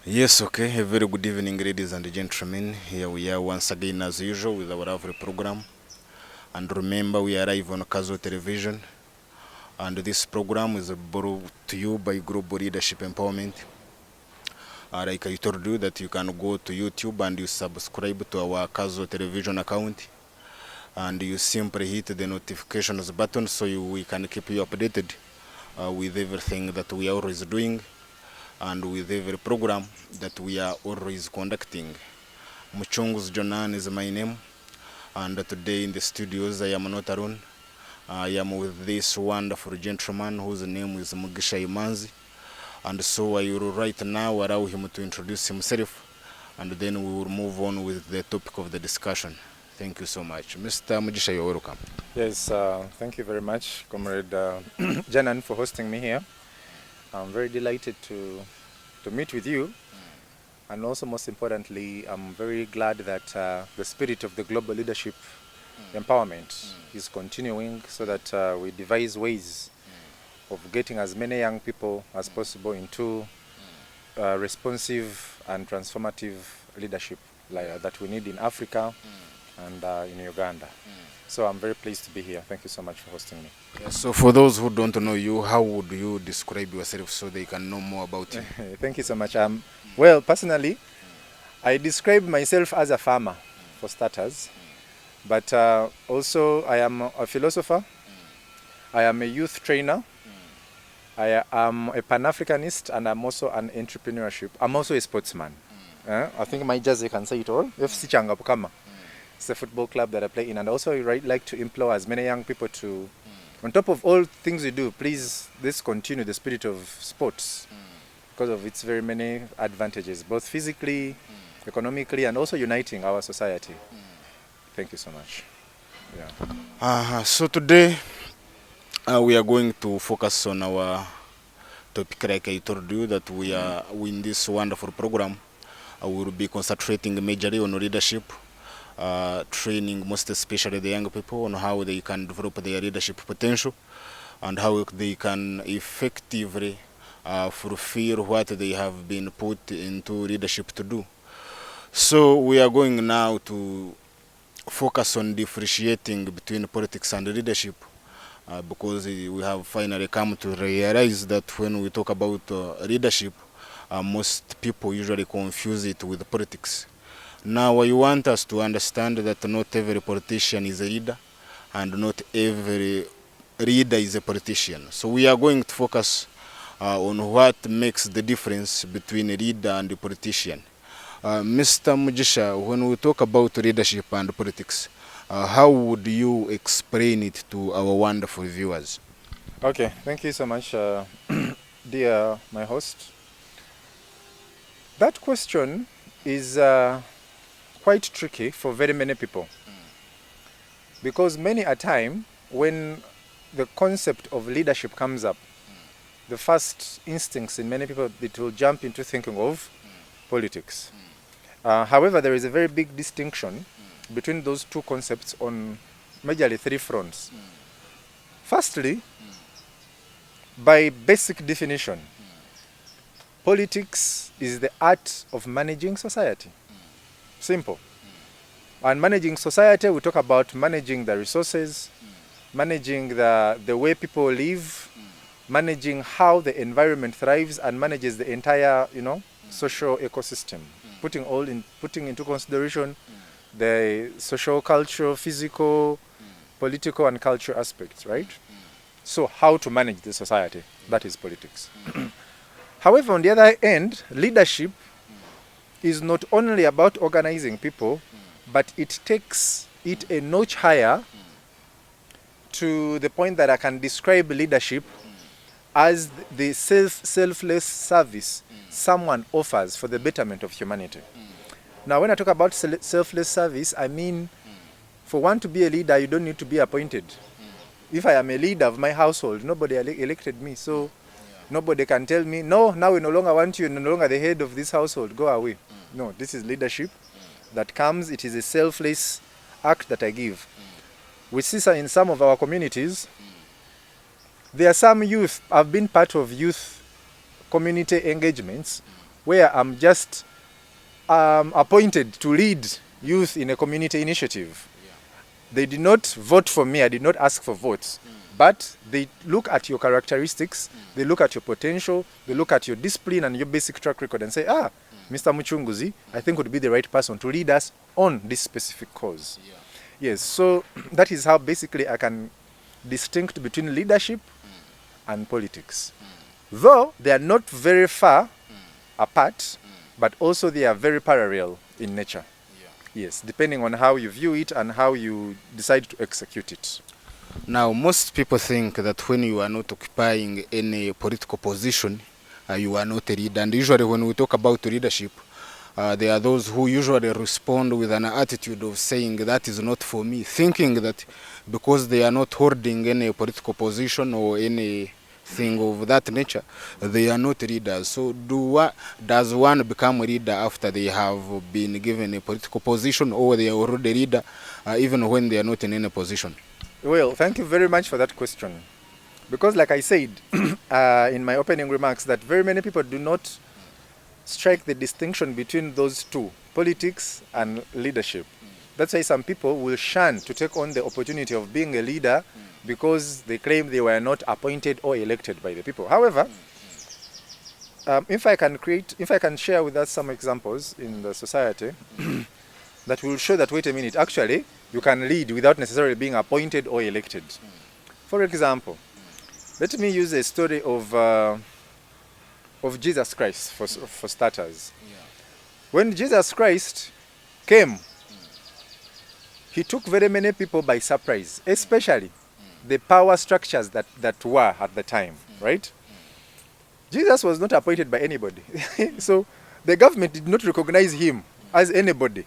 Yes, okay. A very good evening, ladies and gentlemen. Here we are once again, as usual, with our lovely program. And remember, we are live on Kazo Television. And this program is brought to you by Global Leadership Empowerment. Like I told you, that you can go to YouTube and you subscribe to our Kazo Television account. And you simply hit the notifications button so we can keep you updated with everything that we are always doing and with every program that we are always conducting. Muchungus Jonan is my name, and today in the studios I am not alone. I am with this wonderful gentleman whose name is Mugisha Emanzi, and so I will right now allow him to introduce himself, and then we will move on with the topic of the discussion. Thank you so much. Mr. Mugisha, you're welcome. Yes, thank you very much, Comrade Janan, for hosting me here. I'm very delighted to meet with you, and also most importantly, I'm very glad that the spirit of the global leadership empowerment is continuing so that we devise ways of getting as many young people as possible into responsive and transformative leadership that we need in Africa and in Uganda. So I'm very pleased to be here. Thank you so much for hosting me. So for those who don't know you, how would you describe yourself so they can know more about you? Thank you so much. Well, personally, I describe myself as a farmer, for starters, but also I am a philosopher. I am a youth trainer. I am a Pan-Africanist, and I'm also an entrepreneurship. I'm also a sportsman. I think my jersey can say it all. FC Changapukama. It's a football club that I play in, and also I like to implore as many young people to, on top of all things we do, please let's continue the spirit of sports because of its very many advantages, both physically, economically, and also uniting our society. Thank you so much. Yeah. So today we are going to focus on our topic, like I told you, that we in this wonderful program. We will be concentrating majorly on leadership. Training most especially the young people on how they can develop their leadership potential and how they can effectively fulfill what they have been put into leadership to do. So we are going now to focus on differentiating between politics and leadership because we have finally come to realize that when we talk about leadership, most people usually confuse it with politics. Now I want us to understand that not every politician is a leader and not every leader is a politician. So we are going to focus on what makes the difference between a leader and a politician. Mr. Mugisha, when we talk about leadership and politics, how would you explain it to our wonderful viewers? Okay, thank you so much, dear my host. That question is quite tricky for very many people because many a time when the concept of leadership comes up, the first instincts in many people, it will jump into thinking of politics. However, there is a very big distinction between those two concepts on majorly three fronts. Firstly, by basic definition, politics is the art of managing society. Simple. And managing society, we talk about managing the resources, managing the way people live, managing how the environment thrives and manages the entire, social ecosystem, putting into consideration the social, cultural, physical, political, and cultural aspects, right? So how to manage the society, that is politics. However, on the other end, leadership is not only about organizing people, but it takes it a notch higher to the point that I can describe leadership as the selfless service someone offers for the betterment of humanity. Now, when I talk about selfless service, I mean for one to be a leader, you don't need to be appointed. If I am a leader of my household, nobody elected me, so nobody can tell me, no, now we no longer want you, no longer the head of this household, go away. No, this is leadership that comes, it is a selfless act that I give. We see in some of our communities, there are some youth, I've been part of youth community engagements where I'm just appointed to lead youth in a community initiative. They did not vote for me. I did not ask for votes. But they look at your characteristics, they look at your potential, they look at your discipline and your basic track record and say, Mr. Muchunguzi, I think would be the right person to lead us on this specific cause. Yes, so that is how basically I can distinct between leadership and politics. Though they are not very far apart, but also they are very parallel in nature. Yes, depending on how you view it and how you decide to execute it. Now, most people think that when you are not occupying any political position, you are not a leader. And usually when we talk about leadership, there are those who usually respond with an attitude of saying that is not for me, thinking that because they are not holding any political position or anything of that nature, they are not leaders. So does one become a leader after they have been given a political position, or they are already a leader even when they are not in any position? Well, thank you very much for that question. Because like I said in my opening remarks, that very many people do not strike the distinction between those two, politics and leadership. That's why some people will shun to take on the opportunity of being a leader because they claim they were not appointed or elected by the people. However, if I can share with us some examples in the society that will show that, wait a minute, actually, you can lead without necessarily being appointed or elected. For example, let me use a story of Jesus Christ for starters. When Jesus Christ came, he took very many people by surprise, especially the power structures that were at the time, right? Jesus was not appointed by anybody. So the government did not recognize him as anybody,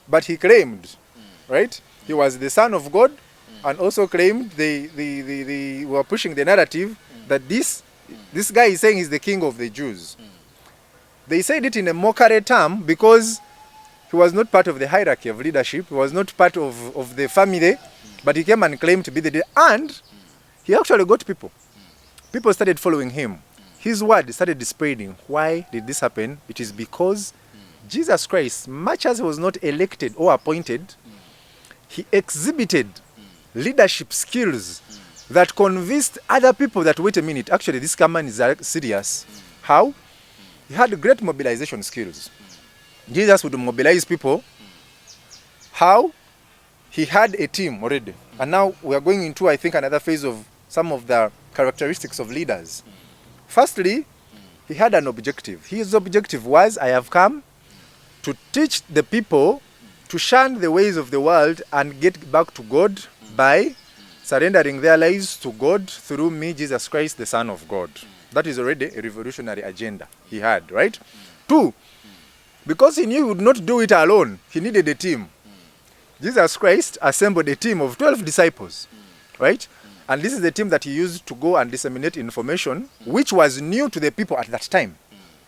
but he claimed, right? He was the Son of God, and also claimed they were pushing the narrative that this guy is saying he's the king of the Jews. They said it in a mockery term because he was not part of the hierarchy of leadership. He was not part of the family, but he came and claimed to be the leader. And he actually got people. People started following him. His word started spreading. Why did this happen? It is because Jesus Christ, much as he was not elected or appointed, he exhibited leadership skills that convinced other people that, wait a minute, actually this man is serious. How? He had great mobilization skills. Jesus would mobilize people. How? He had a team already. And now we are going into, I think, another phase of some of the characteristics of leaders. Firstly, he had an objective. His objective was, I have come to teach the people to shun the ways of the world and get back to God by surrendering their lives to God through me, Jesus Christ, the Son of God. That is already a revolutionary agenda he had, right? 2, because he knew he would not do it alone, he needed a team. Jesus Christ assembled a team of 12 disciples, right? And this is the team that he used to go and disseminate information, which was new to the people at that time,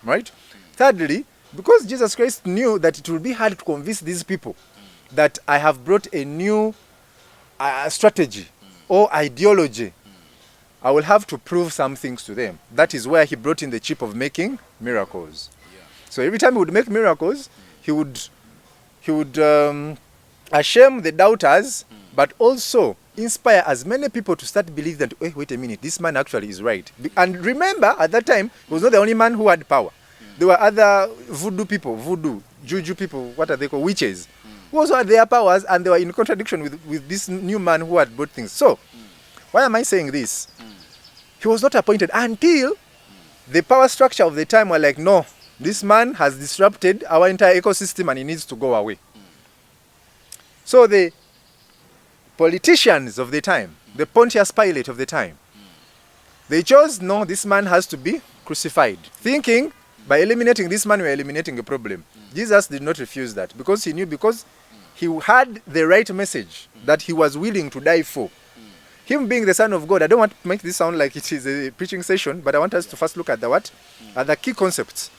right? Thirdly, because Jesus Christ knew that it would be hard to convince these people that I have brought a new strategy or ideology, I will have to prove some things to them. That is where he brought in the chip of making miracles. So every time he would make miracles, he would ashame the doubters, but also inspire as many people to start believing that, wait a minute, this man actually is right. And remember, at that time, he was not the only man who had power. There were other voodoo, juju people, what are they called, witches, who also had their powers, and they were in contradiction with this new man who had brought things. So, why am I saying this? He was not appointed until the power structure of the time were like, no, this man has disrupted our entire ecosystem and he needs to go away. So the politicians of the time, the Pontius Pilate of the time, they chose, no, this man has to be crucified, thinking by eliminating this man, we're eliminating a problem. Jesus did not refuse that because he knew, because he had the right message that he was willing to die for. Him being the Son of God, I don't want to make this sound like it is a preaching session, but I want us to first look at the what? At the key concepts.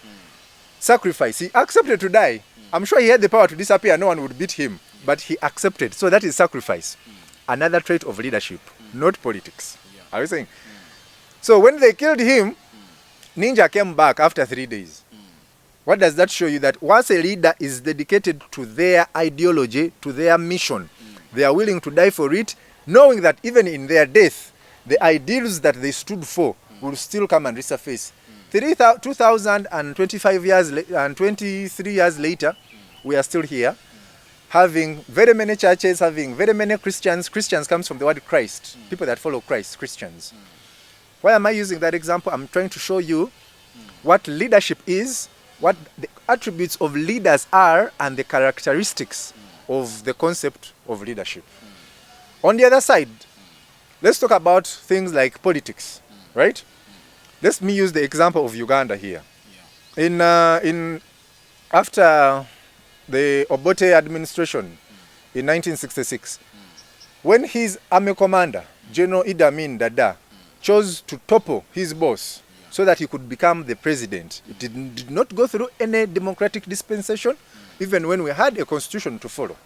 Sacrifice. He accepted to die. I'm sure he had the power to disappear, no one would beat him, but he accepted. So that is sacrifice. Another trait of leadership, not politics. Are you saying? So when they killed him, Ninja came back after 3 days. What does that show you? That once a leader is dedicated to their ideology, to their mission, they are willing to die for it, knowing that even in their death, the ideals that they stood for will still come and resurface. 2025 years and 23 years later, we are still here, having very many churches, having very many Christians. Christians comes from the word Christ, people that follow Christ, Christians. Why am I using that example? I'm trying to show you what leadership is, what the attributes of leaders are, and the characteristics of the concept of leadership. On the other side, let's talk about things like politics, right? Let me use the example of Uganda here. After the Obote administration in 1966, when his army commander, General Idi Amin Dada, chose to topple his boss so that he could become the president, it did not go through any democratic dispensation, even when we had a constitution to follow.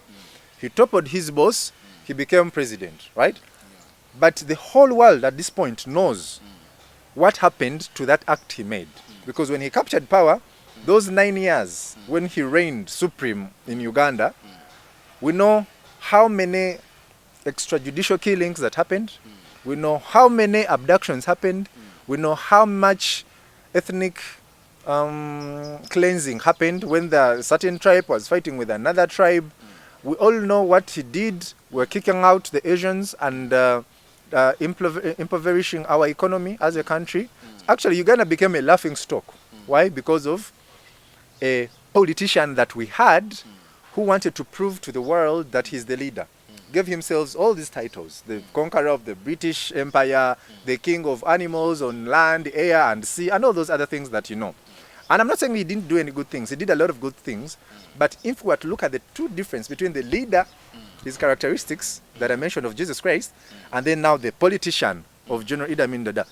He toppled his boss, he became president, right? But the whole world at this point knows what happened to that act he made. Because when he captured power, those 9 years when he reigned supreme in Uganda, we know how many extrajudicial killings that happened. We know how many abductions happened. We know how much ethnic cleansing happened when the certain tribe was fighting with another tribe. We all know what he did. We're kicking out the Asians and impoverishing our economy as a country. Actually, Uganda became a laughing stock. Why? Because of a politician that we had who wanted to prove to the world that he's the leader. Gave himself all these titles: the conqueror of the British Empire, the king of animals on land, air, and sea, and all those other things that you know. And I'm not saying he didn't do any good things. He did a lot of good things. But if we were to look at the two differences between the leader, his characteristics that I mentioned of Jesus Christ, and then now the politician of General Idi Amin Dada,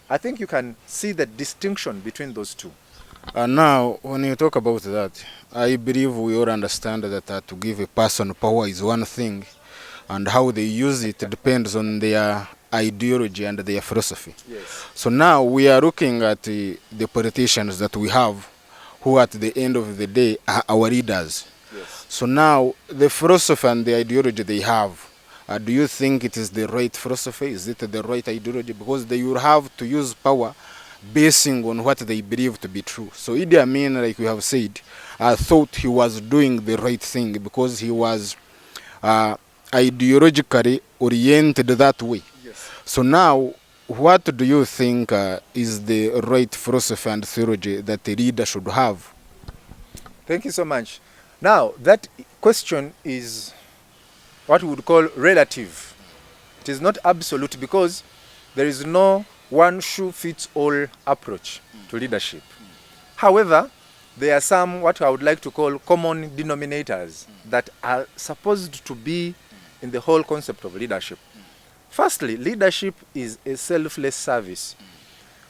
I think you can see the distinction between those two. Now, when you talk about that, I believe we all understand that to give a person power is one thing, and how they use it depends on their ideology and their philosophy. Yes. So now we are looking at the politicians that we have, who at the end of the day are our leaders. Yes. So now the philosophy and the ideology they have, do you think it is the right philosophy? Is it the right ideology? Because they will have to use power basing on what they believe to be true. So Idi Amin, like we have said, thought he was doing the right thing because he was ideologically oriented that way. Yes. So now, what do you think is the right philosophy and theology that a leader should have? Thank you so much. Now, that question is what we would call relative. It is not absolute because there is no one shoe fits all approach to leadership. However, there are some what I would like to call common denominators that are supposed to be in the whole concept of leadership. Firstly, leadership is a selfless service,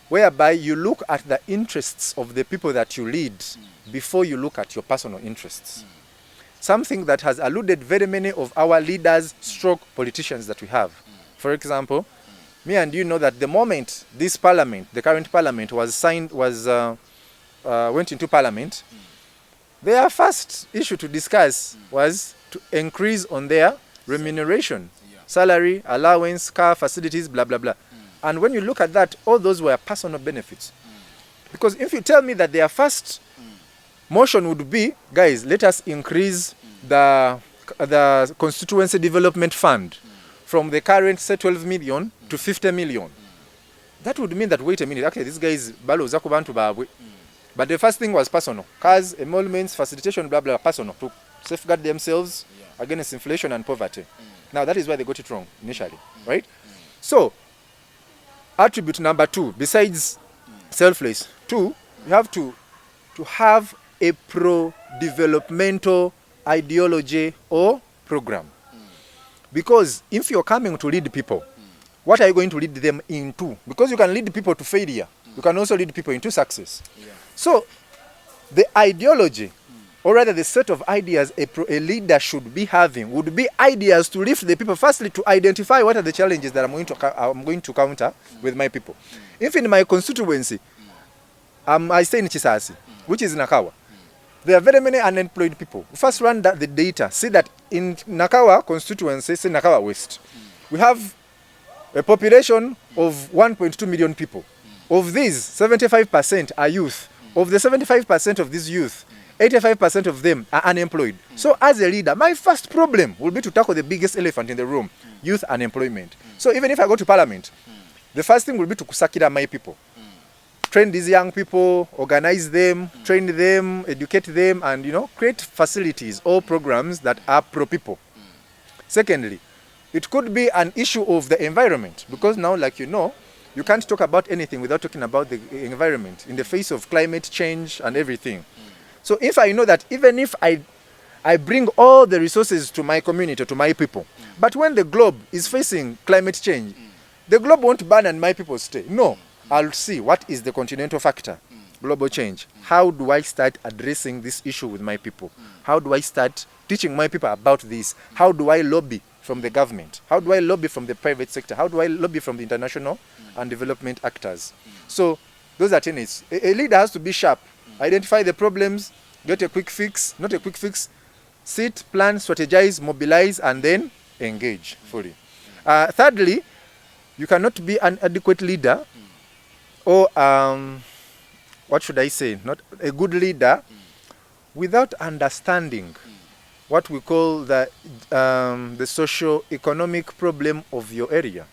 whereby you look at the interests of the people that you lead before you look at your personal interests. Something that has eluded very many of our leaders, stroke politicians that we have. For example, me and you know that the moment this parliament, the current parliament, went into parliament, their first issue to discuss was to increase on their remuneration, salary, allowance, car, facilities, blah, blah, blah. And when you look at that, all those were personal benefits. Because if you tell me that their first motion would be, guys, let us increase the constituency development fund from the current, say, 12 million to 50 million. That would mean that, wait a minute, okay, these guys, balo zakubantu babwe. But the first thing was personal. Cars, emoluments, facilitation, blah, blah, personal, to safeguard themselves against inflation and poverty. Now, that is why they got it wrong initially, right? So, attribute number 2, besides selfless, 2, you have to have a pro-developmental ideology or program. Because if you're coming to lead people, what are you going to lead them into? Because you can lead people to failure. You can also lead people into success. So, the ideology, or rather the set of ideas a leader should be having, would be ideas to lift the people, firstly to identify what are the challenges that I'm going to counter with my people. If in my constituency, I stay in Chisasi, which is Nakawa, There are very many unemployed people. First run the data. See that in Nakawa constituency, say Nakawa West, we have a population of 1.2 million people. Of these, 75% are youth. Of the 75% of these youth, 85% of them are unemployed. So as a leader, my first problem will be to tackle the biggest elephant in the room, youth unemployment. So even if I go to parliament, the first thing will be to kusakira my people. Train these young people, organize them, train them, educate them, and create facilities or programs that are pro-people. Secondly, it could be an issue of the environment, because now, like you can't talk about anything without talking about the environment in the face of climate change and everything. So if I know that even if I bring all the resources to my community, to my people, but when the globe is facing climate change, the globe won't burn and my people stay. No, I'll see what is the continental factor, global change. How do I start addressing this issue with my people? How do I start teaching my people about this? How do I lobby from the government? How do I lobby from the private sector? How do I lobby from the international and development actors? So those are tenets. A leader has to be sharp. Identify the problems, get a quick fix, not a quick fix, sit, plan, strategize, mobilize, and then engage fully. Thirdly, you cannot be an adequate leader or, what should I say, not a good leader without understanding what we call the socio-economic problem of your area.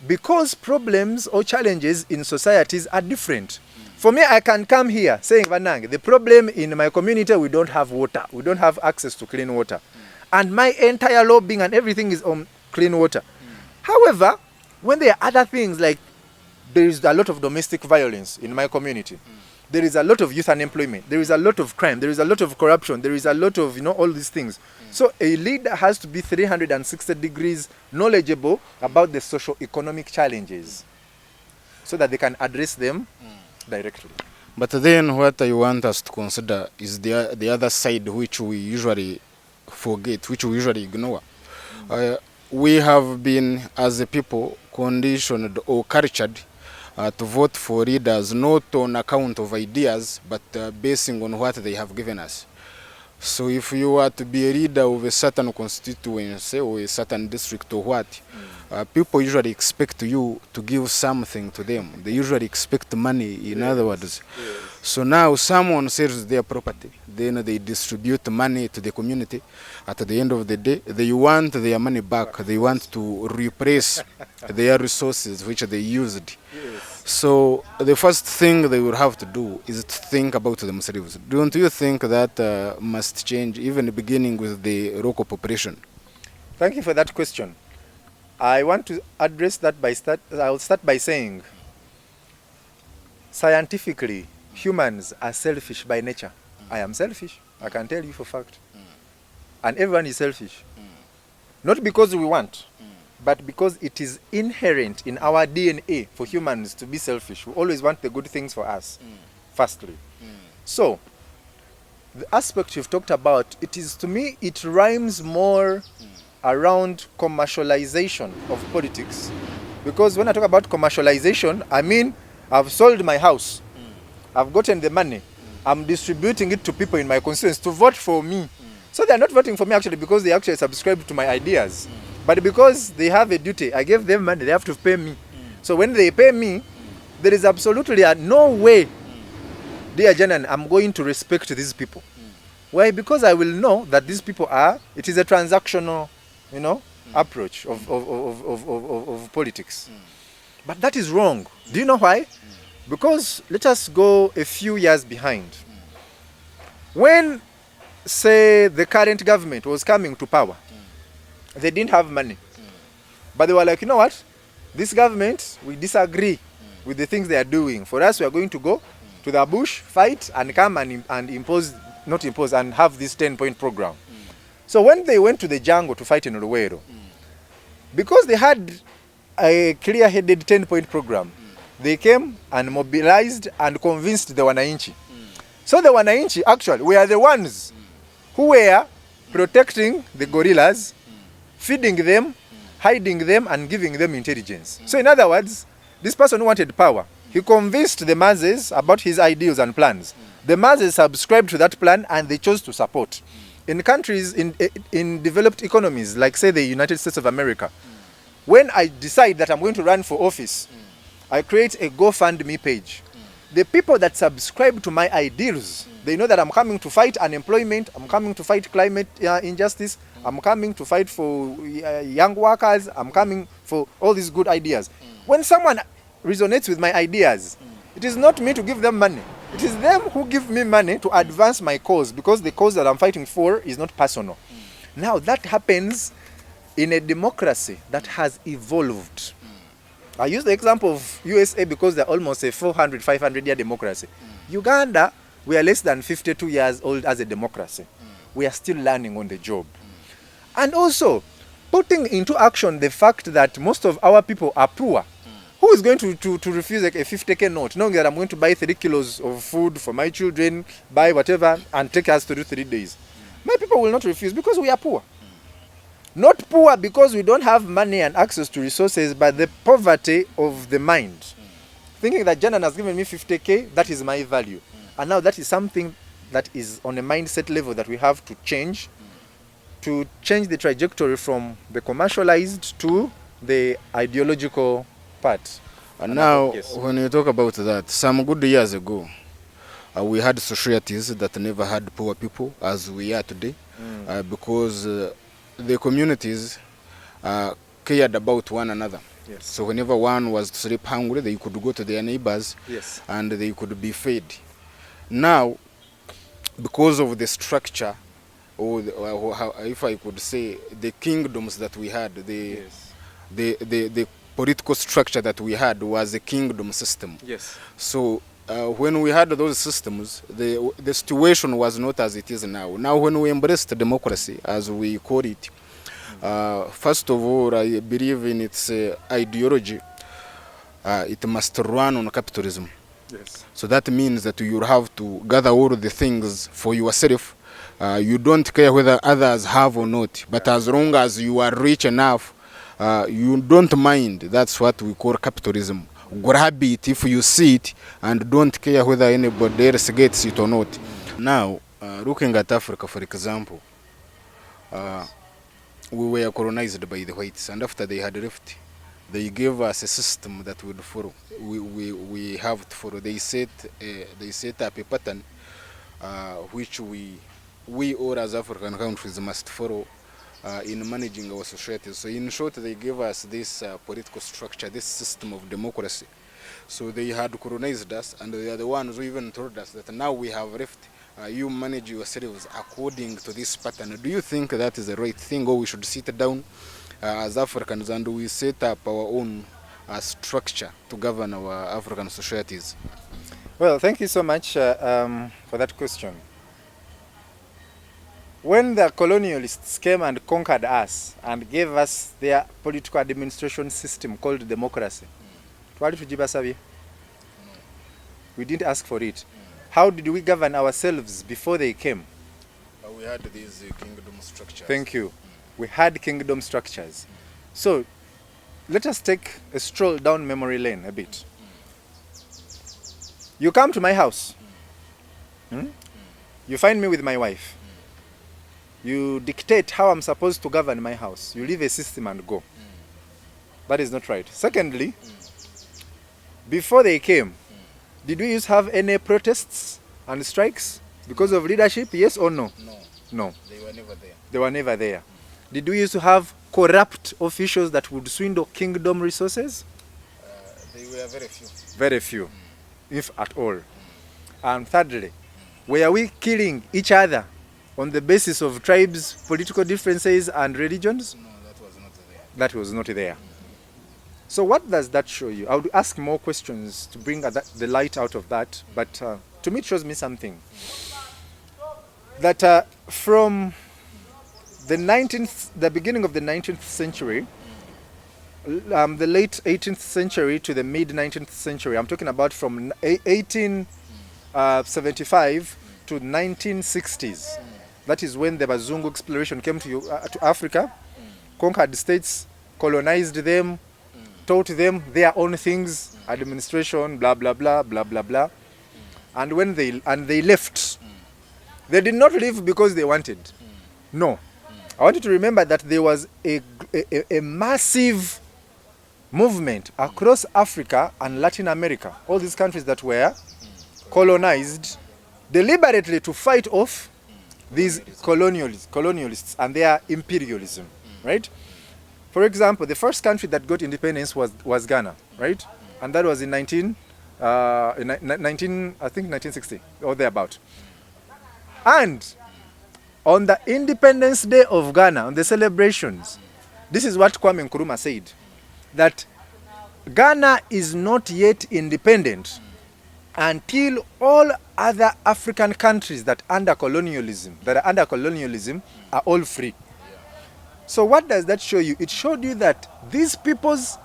Because problems or challenges in societies are different. For me, I can come here saying, Vanang, the problem in my community, we don't have water. We don't have access to clean water. And my entire lobbying and everything is on clean water. However, when there are other things like there is a lot of domestic violence in my community, there is a lot of youth unemployment, there is a lot of crime, there is a lot of corruption, there is a lot of, all these things. So a leader has to be 360 degrees knowledgeable about the socio-economic challenges so that they can address them directly. But then what I want us to consider is the other side, which we usually forget, which we usually ignore. We have been, as a people, conditioned or cultured to vote for leaders not on account of ideas, but basing on what they have given us. So if you are to be a leader of a certain constituency or a certain district or what, people usually expect you to give something to them. They usually expect money, in other words. Yes. So now someone sells their property, then they distribute money to the community. At the end of the day, they want their money back. They want to replace their resources which they used. Yes. So the first thing they will have to do is to think about themselves. Don't you think that must change, even beginning with the local population? Thank you for that question. I want to address that I'll start by saying, scientifically, humans are selfish by nature. I am selfish. I can tell you for fact. And everyone is selfish. Not because we want, but because it is inherent in our DNA for humans to be selfish. We always want the good things for us, firstly. So, the aspect you've talked about, it is, to me, it rhymes more around commercialization of politics. Because when I talk about commercialization, I mean, I've sold my house. I've gotten the money. I'm distributing it to people in my constituency to vote for me. So they're not voting for me actually because they actually subscribe to my ideas. But because they have a duty, I gave them money, they have to pay me. So when they pay me, there is absolutely no way, dear Janan, I'm going to respect these people. Why? Because I will know that these people it is a transactional, approach of politics. But that is wrong. Do you know why? Because let us go a few years behind. When, say, the current government was coming to power, they didn't have money. But they were like, you know what? This government, we disagree with the things they are doing. For us, we are going to go to the bush, fight, and come and and have this 10-point program. So when they went to the jungle to fight in Luwero, because they had a clear-headed 10-point program, they came and mobilized and convinced the Wananchi. So the Wananchi actually were the ones who were protecting the gorillas, feeding them, hiding them, and giving them intelligence. So in other words, this person who wanted power, he convinced the masses about his ideals and plans. The masses subscribed to that plan and they chose to support. In countries, in developed economies, like say the United States of America, when I decide that I'm going to run for office, I create a GoFundMe page. The people that subscribe to my ideals, they know that I'm coming to fight unemployment, I'm coming to fight climate injustice, I'm coming to fight for young workers, I'm coming for all these good ideas. When someone resonates with my ideas, it is not me to give them money. It is them who give me money to advance my cause, because the cause that I'm fighting for is not personal. Now that happens in a democracy that has evolved. I use the example of USA because they're almost a 400, 500 year democracy. Uganda, we are less than 52 years old as a democracy. We are still learning on the job. And also, putting into action the fact that most of our people are poor. Who is going to refuse like a 50k note, knowing that I'm going to buy 3 kilos of food for my children, buy whatever, and take us to do 3 days? My people will not refuse because we are poor. Not poor because we don't have money and access to resources, but the poverty of the mind. Thinking that Janan has given me 50k, that is my value. And now that is something that is on a mindset level that we have to change the trajectory from the commercialized to the ideological part. And now, yes, when you talk about that, some good years ago, we had societies that never had poor people as we are today, because the communities cared about one another. Yes. So whenever one was to sleep hungry, they could go to their neighbors, yes, and they could be fed. Now, because of the structure, or if I could say, the kingdoms that we had, yes, the political structure that we had was a kingdom system. yes. So when we had those systems, the situation was not as it is now. Now when we embraced democracy, as we call it, first of all, I believe in its ideology. It must run on capitalism. Yes. So that means that you have to gather all the things for yourself. You don't care whether others have or not, but as long as you are rich enough, you don't mind. That's what we call capitalism. Grab it if you see it and don't care whether anybody else gets it or not. Now, looking at Africa, for example, we were colonized by the whites, and after they had left, they gave us a system that would follow. We have to follow. They set up a pattern which we all as African countries must follow in managing our societies. So in short, they gave us this political structure, this system of democracy. So they had colonized us, and they are the ones who even told us that now we have left, you manage yourselves according to this pattern. Do you think that is the right thing, or we should sit down as Africans and we set up our own structure to govern our African societies? Well, thank you so much for that question. When the colonialists came and conquered us and gave us their political administration system called democracy, we didn't ask for it. How did we govern ourselves before they came? We had these kingdom structures. Thank you. We had kingdom structures. So let us take a stroll down memory lane a bit. You come to my house. You find me with my wife. You dictate how I'm supposed to govern my house. You leave a system and go. That is not right. Secondly, before they came, did we used to have any protests and strikes because of leadership? Yes or no? No. They were never there. They were never there. Did we used to have corrupt officials that would swindle kingdom resources? They were very few. Very few, if at all. And thirdly, were we killing each other on the basis of tribes, political differences, and religions? No, that was not there. That was not there. So what does that show you? I would ask more questions to bring the light out of that, but to me it shows me something. That from the beginning of the 19th century, the late 18th century to the mid 19th century, I'm talking about from 1875 to 1960s. That is when the Bazungu exploration came to Africa, conquered states, colonized them, taught them their own things, administration, blah, blah, blah, blah, blah, blah. and when they left, they did not leave because they wanted. No. I want you to remember that there was a massive movement across Africa and Latin America, all these countries that were colonized, deliberately to fight off these colonialists and their imperialism, right? For example, the first country that got independence was Ghana, right? And that was in 19, I think 1960 or thereabout. And on the Independence Day of Ghana, on the celebrations, this is what Kwame Nkrumah said, that Ghana is not yet independent until all other African countries that are under colonialism are all free. So what does that show you? It showed you that these peoples,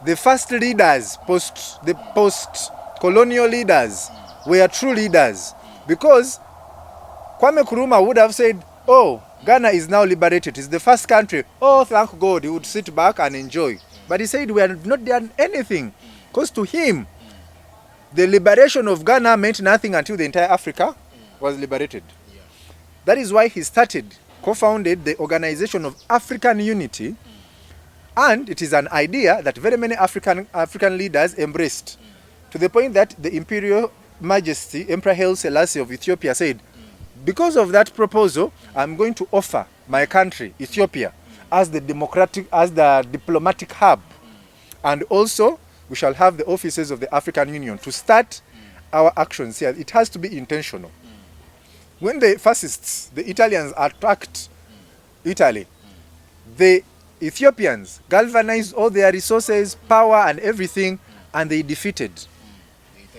the first leaders, the post-colonial leaders, were true leaders. Because Kwame Nkrumah would have said, oh, Ghana is now liberated. It's the first country. Oh, thank God. He would sit back and enjoy. But he said we have not done anything. Because to him, the liberation of Ghana meant nothing until the entire Africa was liberated. That is why he co-founded the Organization of African Unity. And it is an idea that very many African leaders embraced. To the point that the Imperial Majesty, Emperor Haile Selassie of Ethiopia said, because of that proposal, I'm going to offer my country, Ethiopia, as the diplomatic hub. And also, we shall have the offices of the African Union to start our actions here. It has to be intentional. When the fascists, the Italians, attacked Italy, the Ethiopians galvanized all their resources, power, and everything, and they defeated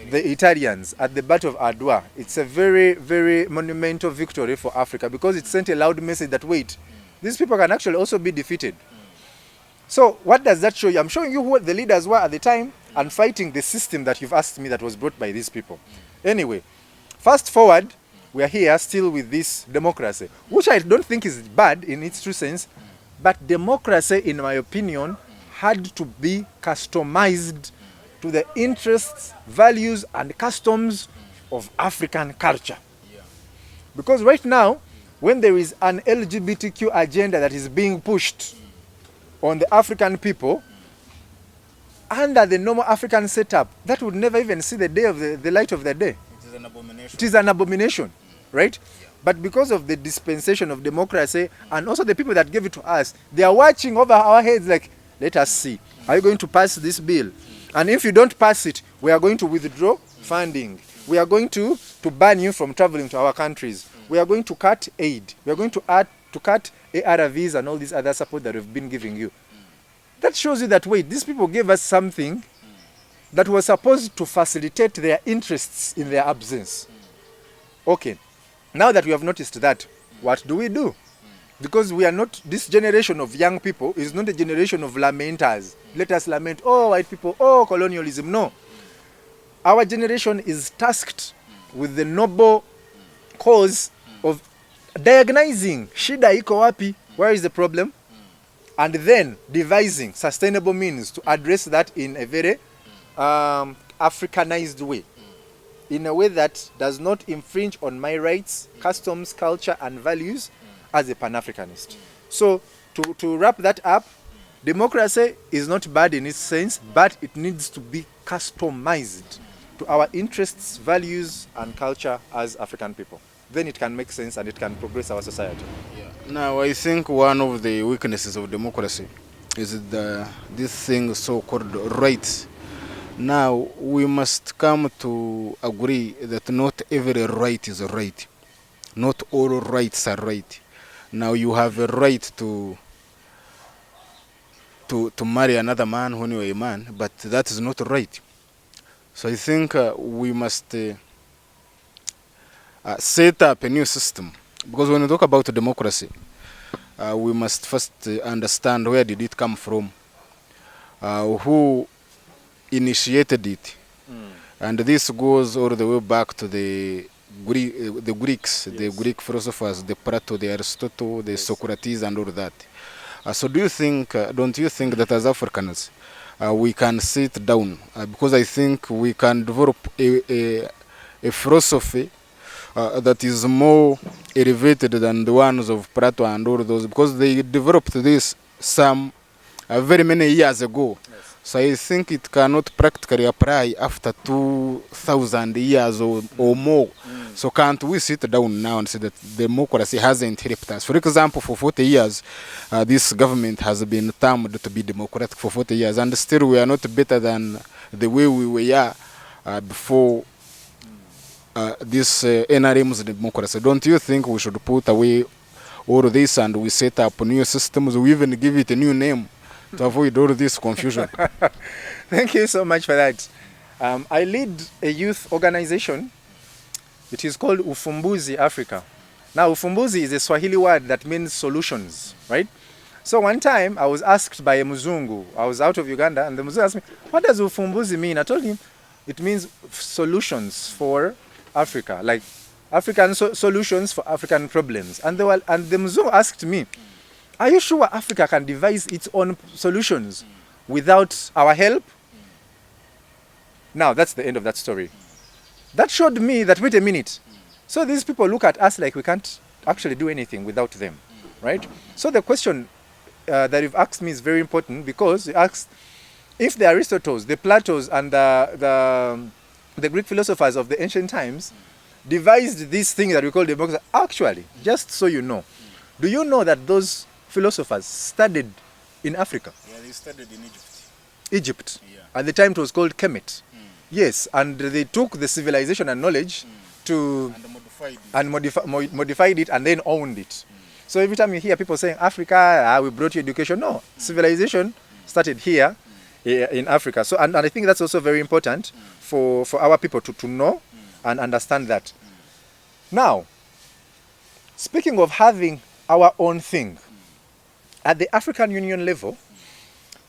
the Italians at the Battle of Adwa. It's a very, very monumental victory for Africa because it sent a loud message that, wait, these people can actually also be defeated. So what does that show you? I'm showing you what the leaders were at the time and fighting the system that you've asked me that was brought by these people. Anyway, fast forward, we are here still with this democracy, which I don't think is bad in its true sense, but democracy, in my opinion, had to be customized to the interests, values, and customs of African culture. Because right now, when there is an LGBTQ agenda that is being pushed on the African people, under the normal African setup, that would never even see the day of the light of the day. It is an abomination. It is an abomination, right? But because of the dispensation of democracy and also the people that gave it to us, they are watching over our heads like, let us see. Are you going to pass this bill? And if you don't pass it, we are going to withdraw funding. We are going to ban you from traveling to our countries. We are going to cut aid. We are going to cut ARVs and all this other support that we've been giving you. That shows you that, wait, these people gave us something that was supposed to facilitate their interests in their absence. Okay, now that we have noticed that, what do we do? Because we are not, this generation of young people is not a generation of lamenters. Let us lament, oh, white people, oh, colonialism. No. Our generation is tasked with the noble cause of diagnosing, shida iko wapi, where is the problem? And then devising sustainable means to address that in a very Africanized way. In a way that does not infringe on my rights, customs, culture, and values as a Pan-Africanist. So to wrap that up, democracy is not bad in its sense, but it needs to be customized to our interests, values, and culture as African people. Then it can make sense and it can progress our society. Now, I think one of the weaknesses of democracy is this thing so-called rights. Now, we must come to agree that not every right is a right. Not all rights are right. Now, you have a right to marry another man when you're a man, but that is not right. So I think we must set up a new system. Because when we talk about democracy, we must first understand where did it come from, who initiated it. And this goes all the way back to the Greeks, yes. The Greek philosophers, the Plato, the Aristotle, the Socrates, and all that. So don't you think that as Africans, we can sit down? Because I think we can develop a a philosophy that is more elevated than the ones of Plato and all those, because they developed this some very many years ago. Yes. So I think it cannot practically apply after 2,000 years or more. So can't we sit down now and say that democracy hasn't helped us? For example, for 40 years, this government has been termed to be democratic for 40 years, and still we are not better than the way we were before this NRM's democracy. Don't you think we should put away all this and we set up new systems? We even give it a new name to avoid all this confusion. Thank you so much for that. I lead a youth organization. It is called Ufumbuzi Africa. Now, Ufumbuzi is a Swahili word that means solutions, right? So one time I was asked by a Muzungu, I was out of Uganda, and the Muzungu asked me, what does Ufumbuzi mean? I told him, it means solutions for Africa, like African solutions for African problems. And the Muzungu asked me, are you sure Africa can devise its own solutions without our help? Now, that's the end of that story. That showed me that, wait a minute. So these people look at us like we can't actually do anything without them, right? So the question that you've asked me is very important, because you asked if the Aristotles, the Platos, and the Greek philosophers of the ancient times devised this thing that we call democracy. Actually, just so you know, do you know that those philosophers studied in Africa? Yeah, they studied in Egypt. Egypt. Yeah. At the time it was called Kemet. Yes, and they took the civilization and knowledge to modified it and then owned it. So every time you hear people saying Africa, we brought you education, no, civilization started here in Africa. So and I think that's also very important for our people to know and understand that. Now, speaking of having our own thing, at the African Union level,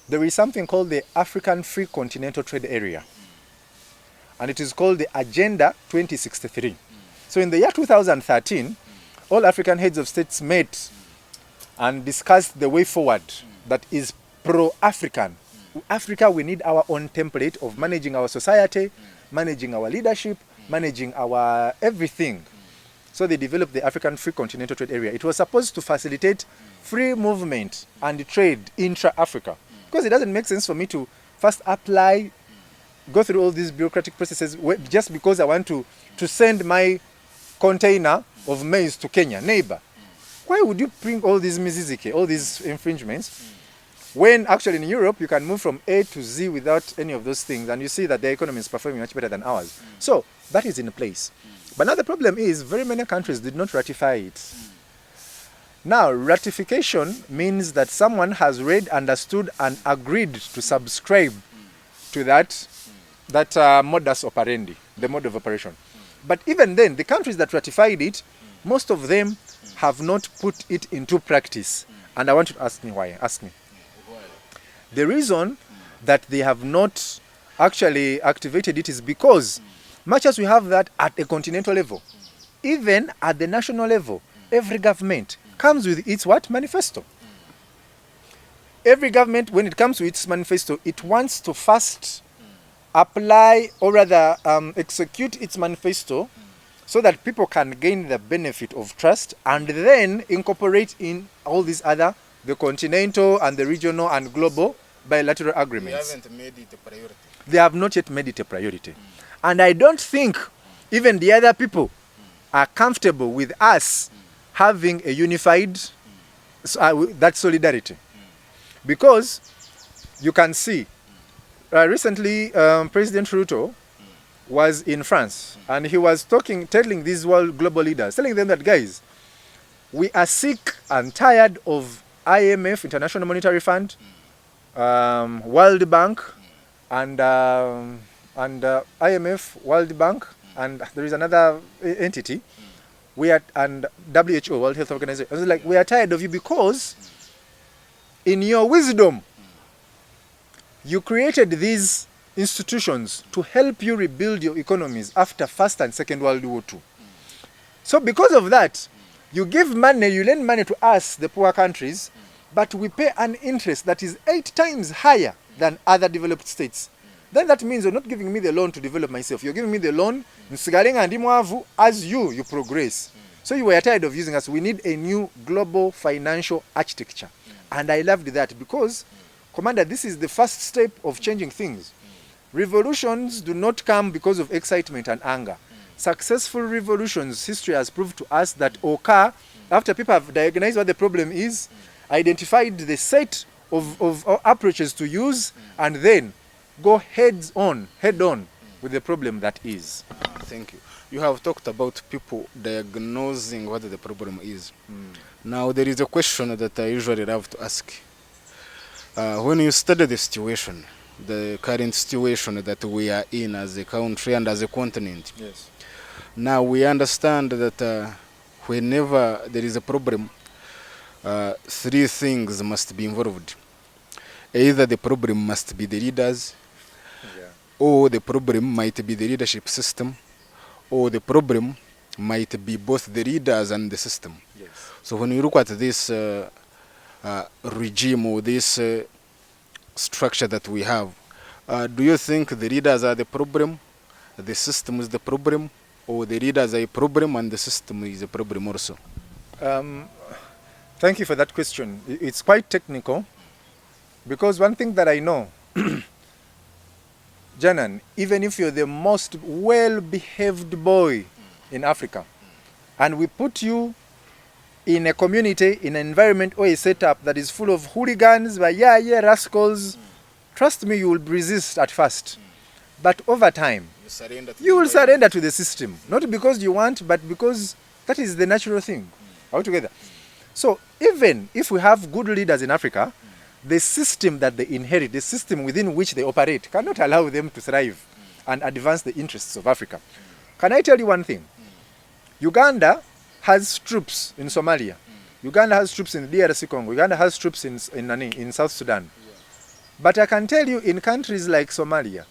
there is something called the African Free Continental Trade Area. And it is called the Agenda 2063. So in the year 2013, all African heads of states met and discussed the way forward that is pro-African. Africa, we need our own template of managing our society, managing our leadership, managing our everything. So they developed the African Free Continental Trade Area. It was supposed to facilitate free movement and trade intra-Africa. Because it doesn't make sense for me to first apply, go through all these bureaucratic processes just because I want to send my container of maize to Kenya, neighbor. Why would you bring all these mizizike, all these infringements, when actually in Europe you can move from A to Z without any of those things, and you see that their economy is performing much better than ours. So that is in place. But now the problem is very many countries did not ratify it. Now, ratification means that someone has read, understood, and agreed to subscribe to that modus operandi, the mode of operation. But even then, the countries that ratified it, most of them have not put it into practice. And I want you to ask me why. Ask me. The reason that they have not actually activated it is because, much as we have that at a continental level, even at the national level, every government comes with its what? Manifesto. Every government, when it comes to its manifesto, it wants to first apply, or rather execute its manifesto so that people can gain the benefit of trust and then incorporate in all these other, the continental and the regional and global bilateral agreements. They haven't made it a priority. They have not yet made it a priority. And I don't think even the other people are comfortable with us having a unified, that solidarity. Because you can see, recently President Ruto was in France and he was telling these world global leaders, telling them that, guys, we are sick and tired of IMF, International Monetary Fund, World Bank, and IMF, World Bank, and there is another entity, and WHO, World Health Organization. I was like, we are tired of you because in your wisdom, you created these institutions to help you rebuild your economies after First and Second World War II. So because of that, you give money, you lend money to us, the poor countries, but we pay an interest that is 8 times higher than other developed states. then that means you're not giving me the loan to develop myself. You're giving me the loan as you progress. So you were tired of using us. We need a new global financial architecture. And I loved that because, Commander, this is the first step of changing things. Revolutions do not come because of excitement and anger. Successful revolutions, history has proved to us that occur after people have diagnosed what the problem is, identified the set of approaches to use, and then go head on with the problem that is. Thank you. You have talked about people diagnosing what the problem is. Now, there is a question that I usually love to ask. When you study the situation, the current situation that we are in as a country and as a continent, Yes. now we understand that whenever there is a problem, three things must be involved. Either the problem must be the leaders, Yeah. or the problem might be the leadership system, or the problem might be both the leaders and the system. Yes. So when you look at this regime or this structure that we have, do you think the leaders are the problem, the system is the problem, or the leaders are a problem and the system is a problem also? Thank you for that question. It's quite technical because one thing that I know, Janan, even if you're the most well-behaved boy in Africa, and we put you in a community, in an environment or a setup that is full of hooligans, rascals, trust me, you will resist at first. But over time, you will surrender to the system. Not because you want, but because that is the natural thing altogether. So even if we have good leaders in Africa, the system that they inherit, the system within which they operate, cannot allow them to thrive and advance the interests of Africa. Can I tell you one thing? Uganda has troops in Somalia. Uganda has troops in DRC Congo. Uganda has troops in South Sudan. But I can tell you in countries like Somalia,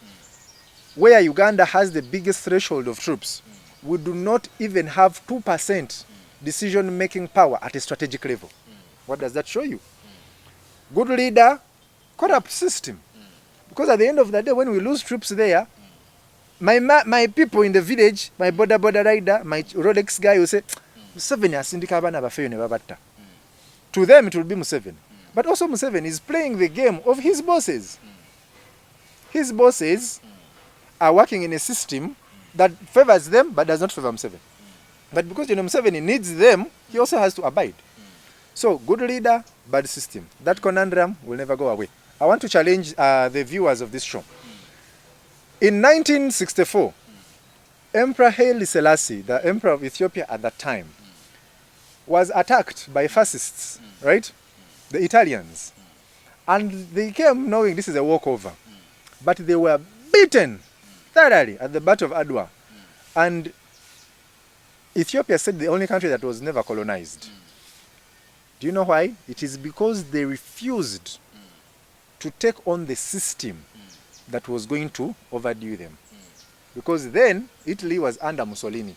where Uganda has the biggest threshold of troops, we do not even have 2% decision-making power at a strategic level. What does that show you? Good leader, corrupt system. Because at the end of the day, when we lose troops there, my people in the village, my border rider, my Rolex guy will say, Museveni asindika abana bafeyo ne babatta. To them it will be Museveni. But also Museveni is playing the game of his bosses. His bosses are working in a system that favors them but does not favor Museveni. But because Museveni needs them, he also has to abide. So, good leader, bad system. That conundrum will never go away. I want to challenge the viewers of this show. In 1964, Emperor Haile Selassie, the emperor of Ethiopia at that time, was attacked by fascists, right? The Italians. And they came knowing this is a walkover. But they were beaten thoroughly at the Battle of Adwa. And Ethiopia said the only country that was never colonized. Do you know why? It is because they refused to take on the system that was going to overdo them. Because then Italy was under Mussolini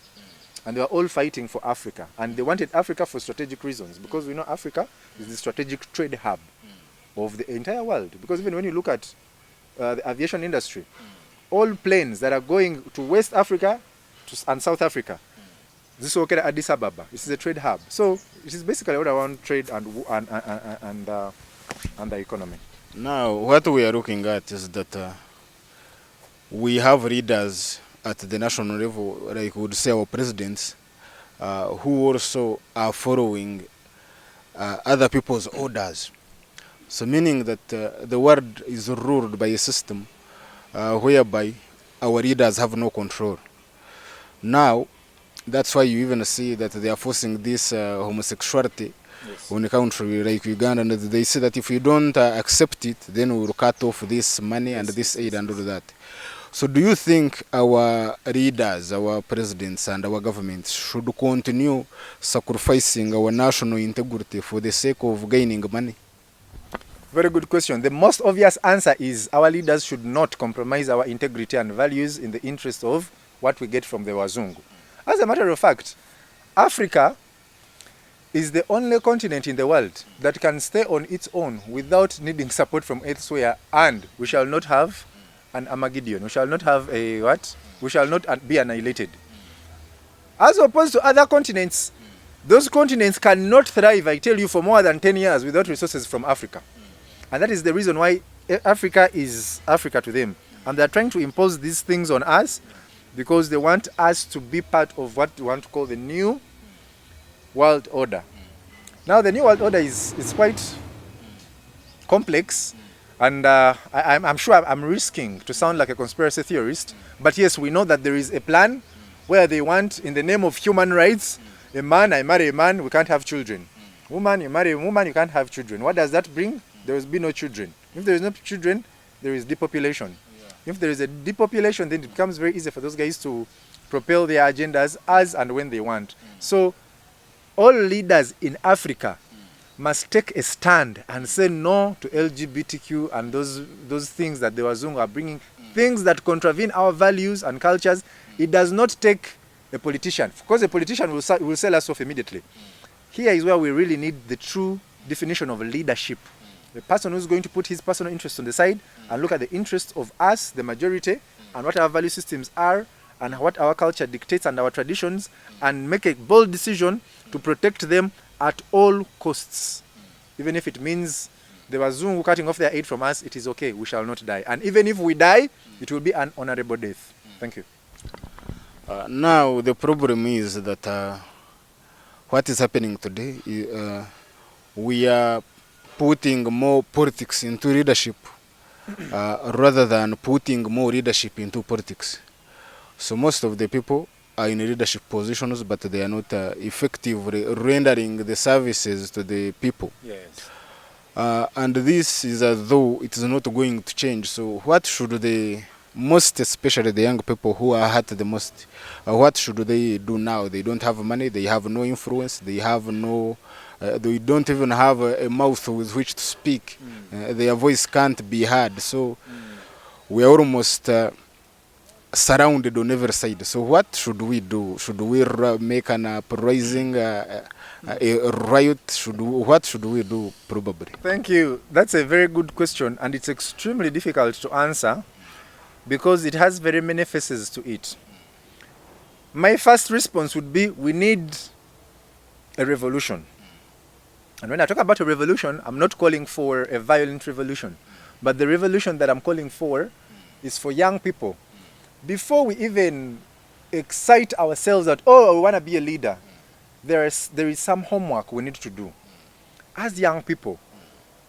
and they were all fighting for Africa, and they wanted Africa for strategic reasons, because we know Africa is the strategic trade hub of the entire world. Because even when you look at the aviation industry, all planes that are going to West Africa and South Africa, this is okay at Addis Ababa. This is a trade hub. So it is basically all around trade and the economy. Now, what we are looking at is that we have leaders at the national level, like we would say our presidents, who also are following other people's orders. So meaning that the world is ruled by a system whereby our leaders have no control. Now, that's why you even see that they are forcing this homosexuality on a country like Uganda, and they say that if you don't accept it, then we will cut off this money and this aid and all that. So do you think our leaders, our presidents and our governments should continue sacrificing our national integrity for the sake of gaining money? Very good question. The most obvious answer is our leaders should not compromise our integrity and values in the interest of what we get from the Wazungu. As a matter of fact, Africa is the only continent in the world that can stay on its own without needing support from elsewhere, and we shall not have an Armageddon. We shall not have a what? We shall not be annihilated. As opposed to other continents, those continents cannot thrive, I tell you, for more than 10 years without resources from Africa. And that is the reason why Africa is Africa to them. And they're trying to impose these things on us because they want us to be part of what we want to call the new world order. Now, the new world order is quite complex, and I'm sure I'm risking to sound like a conspiracy theorist, but yes, we know that there is a plan where they want, in the name of human rights, a man, I marry a man, we can't have children. Woman, you marry a woman, you can't have children. What does that bring? There will be no children. If there is no children, there is depopulation. If there is a depopulation, then it becomes very easy for those guys to propel their agendas as and when they want. So all leaders in Africa must take a stand and say no to LGBTQ and those things that the Wazungu are bringing, things that contravene our values and cultures. It does not take a politician, because a politician will sell us off immediately. Here is where we really need the true definition of leadership. The person who's going to put his personal interest on the side and look at the interests of us, the majority, and what our value systems are, and what our culture dictates and our traditions, and make a bold decision to protect them at all costs. Even if it means the Wazungu cutting off their aid from us, it is okay, we shall not die. And even if we die, it will be an honorable death. Thank you. Now, the problem is that what is happening today, we are putting more politics into leadership rather than putting more leadership into politics. So most of the people are in leadership positions, but they are not effectively rendering the services to the people. Yes. And this is as though it is not going to change. So what should the most, especially the young people who are hurt the most, what should they do now? They don't have money, they have no influence, they have no, they don't even have a mouth with which to speak. Their voice can't be heard. So we are almost surrounded on every side. So what should we do? Should we make an uprising, a riot? What should we do, probably? Thank you. That's a very good question, and it's extremely difficult to answer because it has very many faces to it. My first response would be, we need a revolution. And when I talk about a revolution, I'm not calling for a violent revolution, but the revolution that I'm calling for is for young people. Before we even excite ourselves that, oh, we want to be a leader, there is some homework we need to do. As young people,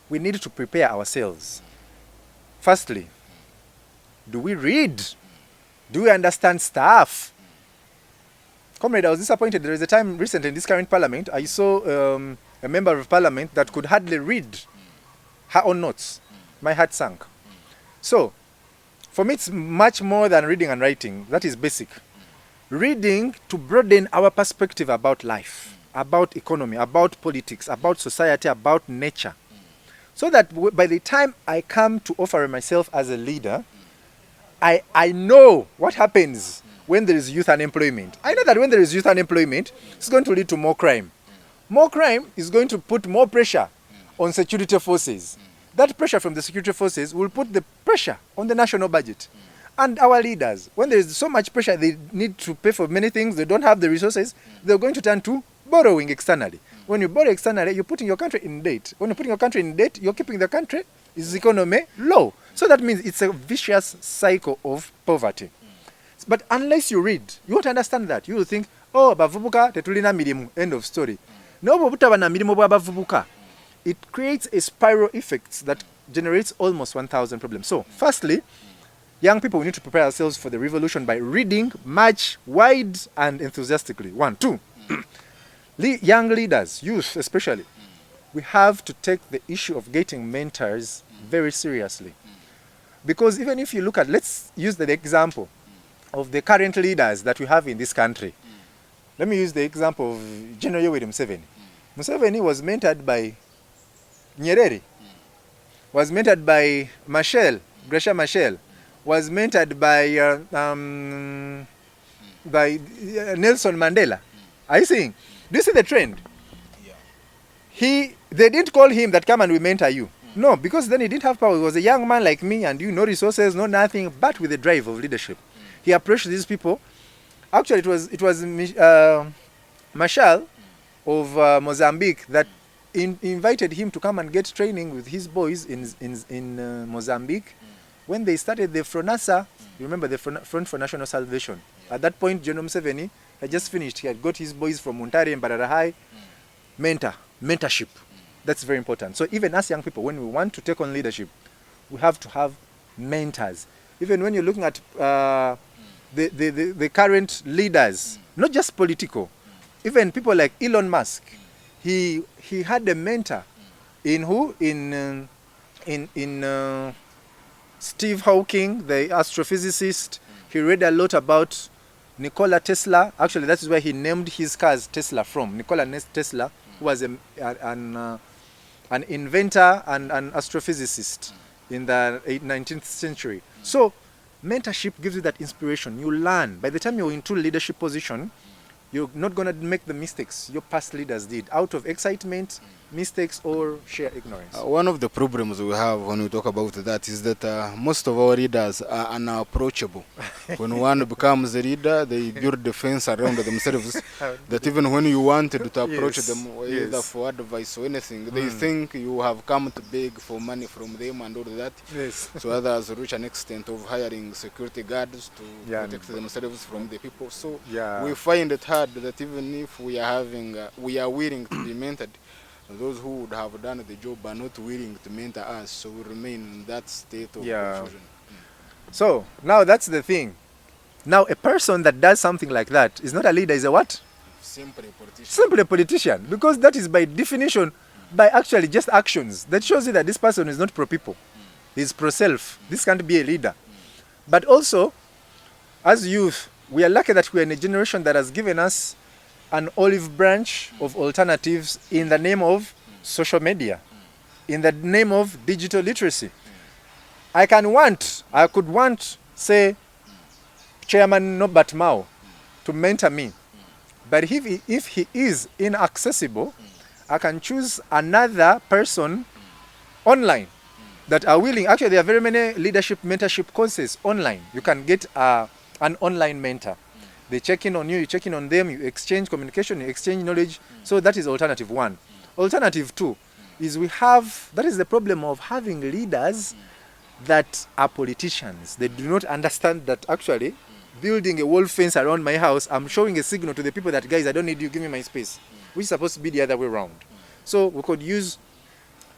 we need to prepare ourselves. Firstly, do we read? Do we understand stuff? Comrade, I was disappointed. There is a time recently in this current parliament, I saw a member of parliament that could hardly read her own notes. My heart sank. So, for me, it's much more than reading and writing. That is basic. Reading to broaden our perspective about life, about economy, about politics, about society, about nature. So that by the time I come to offer myself as a leader, I know what happens when there is youth unemployment. I know that when there is youth unemployment, it's going to lead to more crime. More crime is going to put more pressure on security forces. That pressure from the security forces will put the pressure on the national budget. And our leaders, when there is so much pressure, they need to pay for many things, they don't have the resources, they're going to turn to borrowing externally. When you borrow externally, you're putting your country in debt. When you're putting your country in debt, you're keeping the country's economy low. So that means it's a vicious cycle of poverty. But unless you read, you won't understand that. You will think, oh, bavubuka tetulina mirimu, end of story. No, butaba na mirimu bwa bavubuka. It creates a spiral effect that generates almost 1,000 problems. So, firstly, young people, we need to prepare ourselves for the revolution by reading much, wide, and enthusiastically. 1, 2. Young leaders, youth especially, we have to take the issue of getting mentors very seriously. Because even if you look at, let's use the example of the current leaders that we have in this country. Let me use the example of General Yoweri Museveni. Museveni was mentored by Nyerere, was mentored by Gracia Machel, was mentored by Nelson Mandela. Are you seeing? Do you see the trend? They didn't call him that come and we mentor you. No, because then he didn't have power. He was a young man like me and you, no resources, no nothing, but with the drive of leadership. He approached these people. Actually, it was Marshal of Mozambique that invited him to come and get training with his boys in Mozambique. When they started the FRONASA, you remember the Front for National Salvation. At that point, General Museveni had just finished. He had got his boys from Muntari and Bararahai. Mentorship. That's very important. So even as young people, when we want to take on leadership, we have to have mentors. Even when you're looking at the current leaders, not just political, even people like Elon Musk, he had a mentor in who? In Steve Hawking, the astrophysicist. He read a lot about Nikola Tesla. Actually, that is where he named his cars Tesla from. Nikola Tesla, who was an inventor and an astrophysicist in the 19th century. So mentorship gives you that inspiration. You learn. By the time you're into leadership position, you're not going to make the mistakes your past leaders did out of excitement, mistakes, or sheer ignorance. One of the problems we have when we talk about that is that most of our leaders are unapproachable. When one becomes a leader, they build the fence around themselves that even when you wanted to approach them either for advice or anything, they think you have come to beg for money from them and all that. Yes. So others reach an extent of hiring security guards to protect themselves from the people. So we find it hard that even if we are we are willing to be mentored, those who would have done the job are not willing to mentor us, so we remain in that state of confusion. So now that's the thing. Now a person that does something like that is not a leader, is a what? Simply a politician. Simply a politician, because that is by definition, by actually just actions. That shows you that this person is not pro-people. He's pro-self. This can't be a leader. But also, as youth, we are lucky that we are in a generation that has given us an olive branch of alternatives in the name of social media, in the name of digital literacy. I could want, say, Chairman Norbert Mao to mentor me. But if he is inaccessible, I can choose another person online that are willing. Actually, there are very many leadership mentorship courses online. You can get an online mentor. They check in on you, you check in on them, you exchange communication, you exchange knowledge. So that is alternative one. Alternative two is that is the problem of having leaders that are politicians. They do not understand that actually building a wall fence around my house, I'm showing a signal to the people that, guys, I don't need you, give me my space, which is supposed to be the other way around. So we could use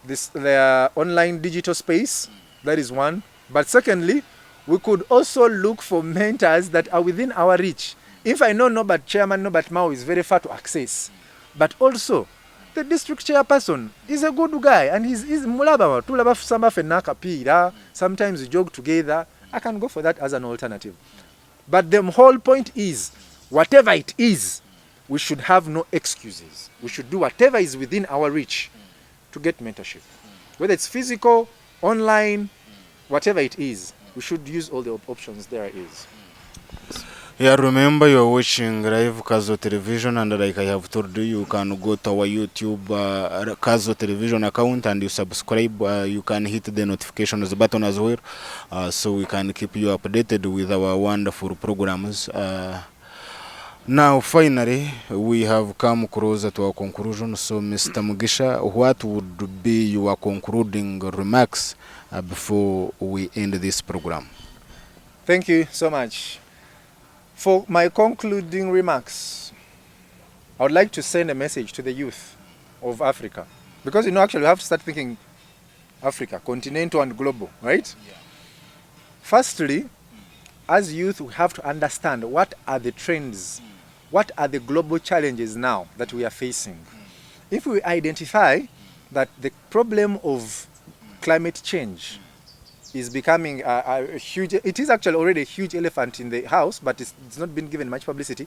the online digital space. That is one. But secondly, we could also look for mentors that are within our reach. If I know Chairman Norbert Mao is very far to access, but also the district chairperson is a good guy and he's mulaba tulaba samba fenaka pira. Sometimes we jog together. I can go for that as an alternative. But the whole point is, whatever it is, we should have no excuses. We should do whatever is within our reach to get mentorship. Whether it's physical, online, whatever it is, we should use all the options there is. Yeah, remember you're watching live Kazo Television, and like I have told you, you can go to our YouTube Kazo Television account and you subscribe. You can hit the notifications button as well, so we can keep you updated with our wonderful programs. Now, finally, we have come closer to our conclusion. So, Mr. Mugisha, what would be your concluding remarks before we end this program? Thank you so much. For my concluding remarks, I would like to send a message to the youth of Africa. Because, actually, we have to start thinking Africa, continental and global, right? Yeah. Firstly, as youth, we have to understand what are the trends, what are the global challenges now that we are facing. If we identify that the problem of climate change is becoming a huge, it is actually already a huge elephant in the house, but it's not been given much publicity.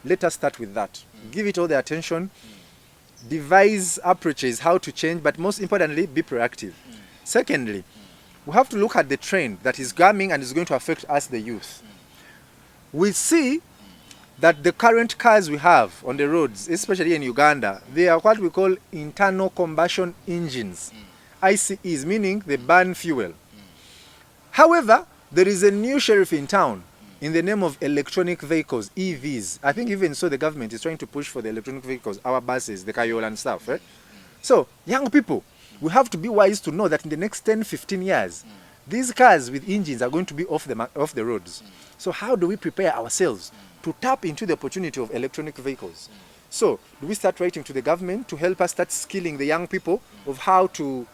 Let us start with that. Give it all the attention, devise approaches how to change, but most importantly, be proactive. Secondly, we have to look at the trend that is coming and is going to affect us, the youth. We see that the current cars we have on the roads, especially in Uganda, they are what we call internal combustion engines. ICEs, meaning they burn fuel. However, there is a new sheriff in town in the name of electronic vehicles, EVs. I think even so the government is trying to push for the electronic vehicles, our buses, the Kayola and stuff, right? So, young people, we have to be wise to know that in the next 10, 15 years, these cars with engines are going to be off the roads. So how do we prepare ourselves to tap into the opportunity of electronic vehicles? So do we start writing to the government to help us start skilling the young people of how to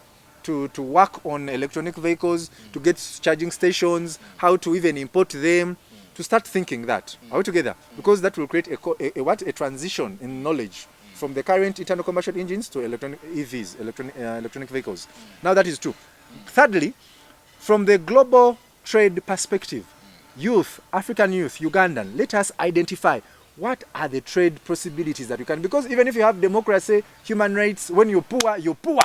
work on electronic vehicles, to get charging stations, how to even import them, to start thinking that. Are we together? Because that will create a transition in knowledge from the current internal combustion engines to electronic EVs, electronic vehicles. Now that is true. Thirdly, from the global trade perspective, youth, African youth, Ugandan, let us identify what are the trade possibilities that we can, because even if you have democracy, human rights, when you're poor, you're poor.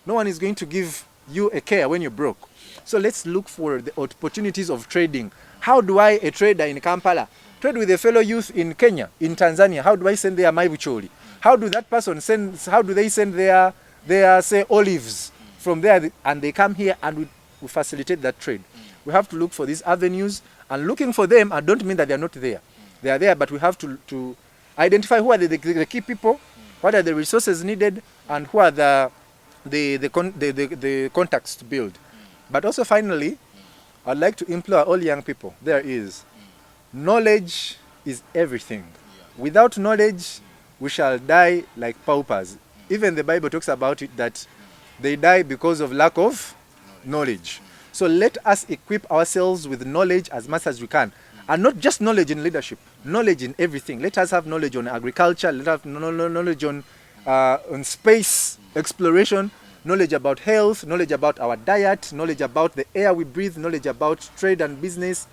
No one is going to give you a care when you're broke. So let's look for the opportunities of trading. How do I, a trader in Kampala, trade with a fellow youth in Kenya, in Tanzania? How do I send their maibucholi? How do that person send, how do they send their say, olives from there, and they come here and we facilitate that trade? We have to look for these avenues, and looking for them, I don't mean that they're not there. They are there, but we have to identify who are the key people, what are the resources needed, and who are the contacts to build. But also finally, I'd like to implore all young people, there is, knowledge is everything. Without knowledge, we shall die like paupers. Even the Bible talks about it, that they die because of lack of knowledge. So let us equip ourselves with knowledge as much as we can. And not just knowledge in leadership, knowledge in everything. Let us have knowledge on agriculture, let us have knowledge on space exploration, knowledge about health, knowledge about our diet, knowledge about the air we breathe, knowledge about trade and business,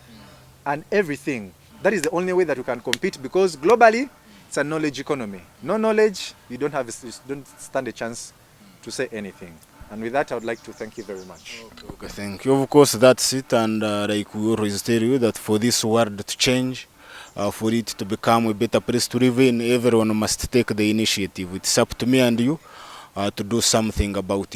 and everything. That is the only way that we can compete, because globally, it's a knowledge economy. No knowledge, you don't stand a chance to say anything. And with that, I would like to thank you very much. Okay, thank you. Of course, that's it. And like we always tell you, that for this world to change, for it to become a better place to live in, everyone must take the initiative. It's up to me and you to do something about it.